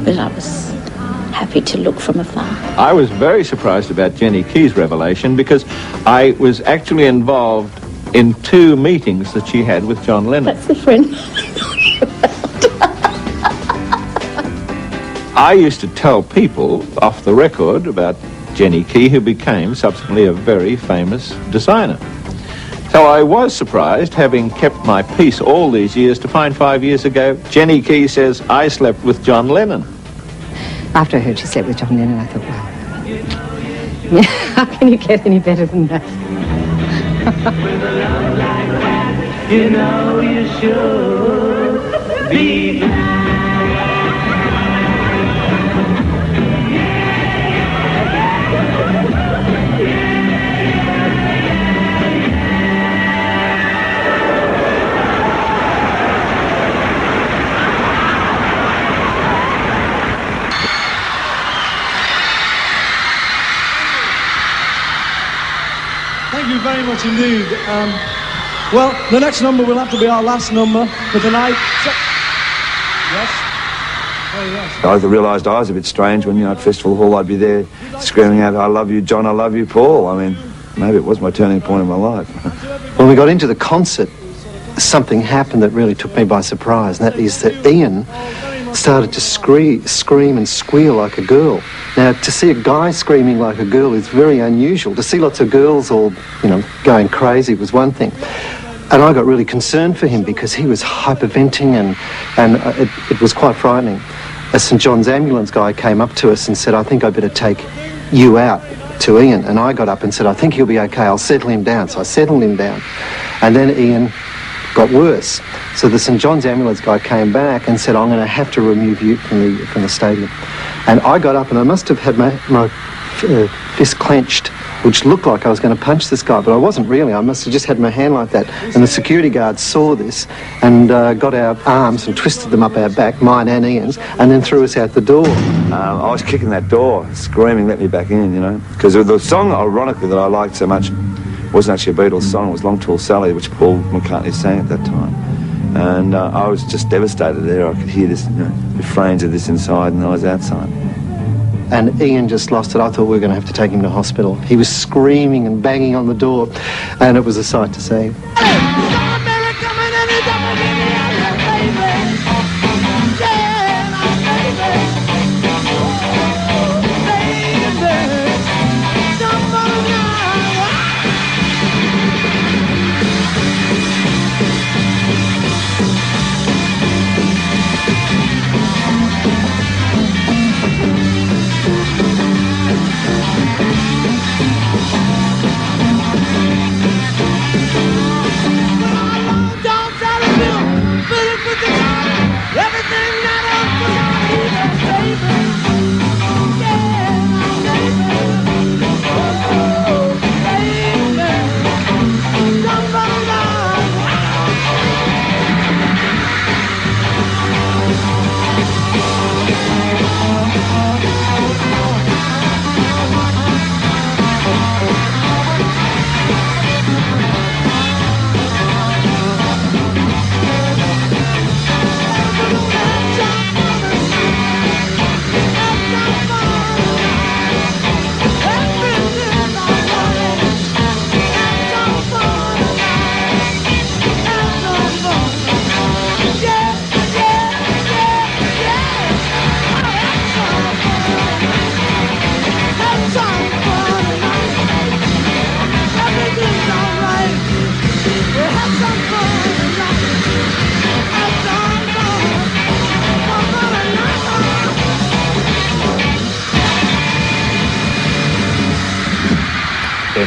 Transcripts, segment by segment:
but I was happy to look from afar. I was very surprised about Jenny Key's revelation because I was actually involved in 2 meetings that she had with John Lennon. That's the friend. I used to tell people off the record about Jenny Key, who became subsequently a very famous designer. So I was surprised, having kept my peace all these years, to find 5 years ago, Jenny Key says, I slept with John Lennon. After I heard she slept with John Lennon, I thought, well, how can you get any better than that? You know you should be glad. Thank you very much indeed. Well, the next number will have to be our last number for tonight. Yes? Oh, yes. I realised I was a bit strange when, at Festival Hall I'd be there screaming out, I love you, John, I love you, Paul. I mean, maybe it was my turning point in my life. When we got into the concert, something happened that really took me by surprise, and that is that Ian started to scream and squeal like a girl. Now, to see a guy screaming like a girl is very unusual. To see lots of girls all, going crazy was one thing. And I got really concerned for him because he was hyperventing and it was quite frightening. A St John's ambulance guy came up to us and said, I think I better take you out to Ian. And I got up and said, I think he'll be okay, I'll settle him down. So I settled him down. And then Ian got worse. So the St John's ambulance guy came back and said, I'm going to have to remove you from the stadium. And I got up and I must have had my fist clenched, which looked like I was going to punch this guy, but I wasn't really. I must have just had my hand like that. And the security guard saw this and got our arms and twisted them up our back, mine and Ian's, and then threw us out the door. I was kicking that door, screaming, let me back in, Because the song, ironically, that I liked so much wasn't actually a Beatles song. It was Long Tall Sally, which Paul McCartney sang at that time. And I was just devastated there. I could hear this, refrains of this inside, and I was outside. And Ian just lost it. I thought we were going to have to take him to hospital. He was screaming and banging on the door, and it was a sight to see.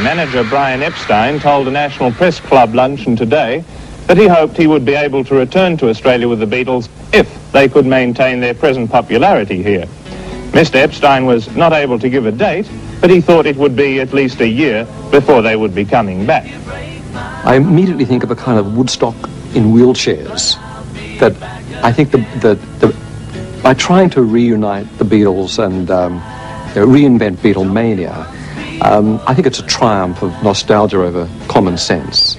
Manager Brian Epstein told a National Press Club luncheon today that he hoped he would be able to return to Australia with the Beatles if they could maintain their present popularity here. Mr. Epstein was not able to give a date, but he thought it would be at least a year before they would be coming back. I immediately think of a kind of Woodstock in wheelchairs, that I think by trying to reunite the Beatles and reinvent Beatlemania, I think it's a triumph of nostalgia over common sense.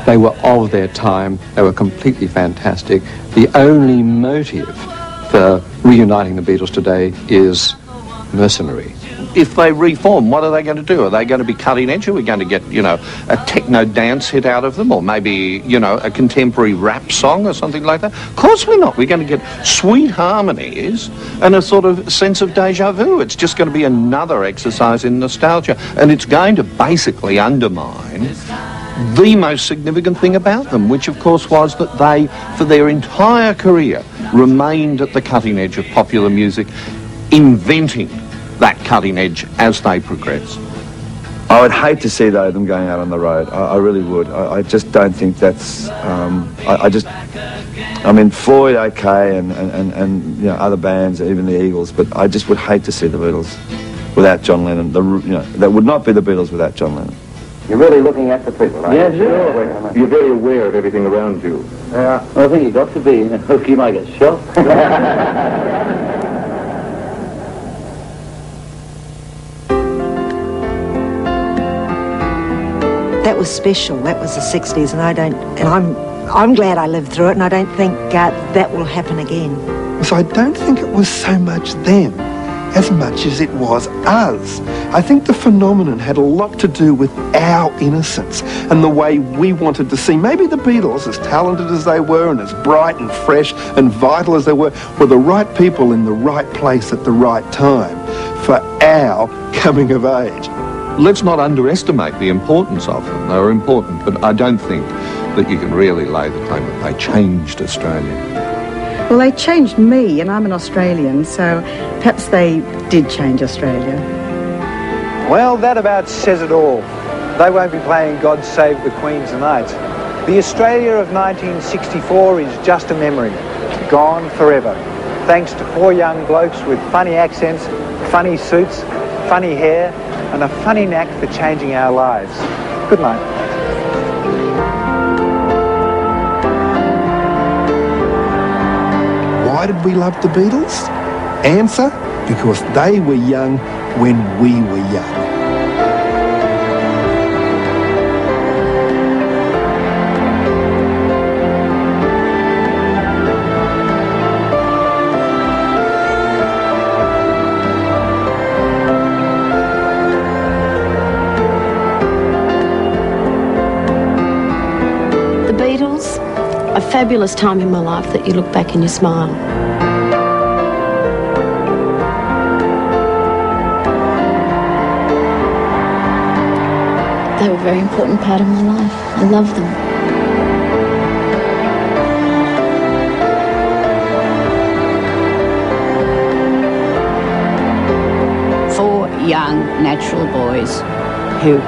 They were of their time, they were completely fantastic. The only motive the reuniting the Beatles today is mercenary. If they reform, what are they going to do? Are they going to be cutting edge? Are we going to get, you know, a techno dance hit out of them? Or maybe, you know, a contemporary rap song or something like that? Of course we're not. We're going to get sweet harmonies and a sort of sense of deja vu. It's just going to be another exercise in nostalgia. And it's going to basically undermine the most significant thing about them, which of course was that they, for their entire career, remained at the cutting edge of popular music, inventing that cutting edge as they progress. I would hate to see them going out on the road. I really would. I just don't think that's. I mean, Floyd, okay, and you know, other bands, even the Eagles, but I just would hate to see the Beatles without John Lennon. That would not be the Beatles without John Lennon. You're really looking at the people, right? Yes, sure. You're very aware of everything around you. Yeah. I think you've got to be. You might get shot. That was special. That was the 60s, and I'm glad I lived through it, and I don't think that will happen again. So I don't think it was so much them as much as it was us. I think the phenomenon had a lot to do with our innocence and the way we wanted to see. Maybe the Beatles, as talented as they were and as bright and fresh and vital as they were the right people in the right place at the right time for our coming of age. Let's not underestimate the importance of them. They were important, but I don't think that you can really lay the claim that they changed Australia. Well, they changed me, and I'm an Australian, so perhaps they did change Australia. Well, that about says it all. They won't be playing God Save the Queen tonight. The Australia of 1964 is just a memory, gone forever, thanks to four young blokes with funny accents, funny suits, funny hair, and a funny knack for changing our lives. Good night. Why did we love the Beatles? Answer, because they were young when we were young. A fabulous time in my life that you look back and you smile. They were a very important part of my life. I love them. Four young natural boys who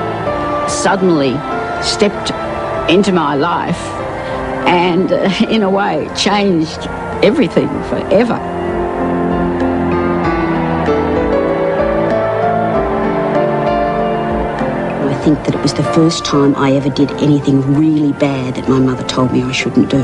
suddenly stepped into my life and in a way changed everything forever. I think that it was the first time I ever did anything really bad that my mother told me I shouldn't do.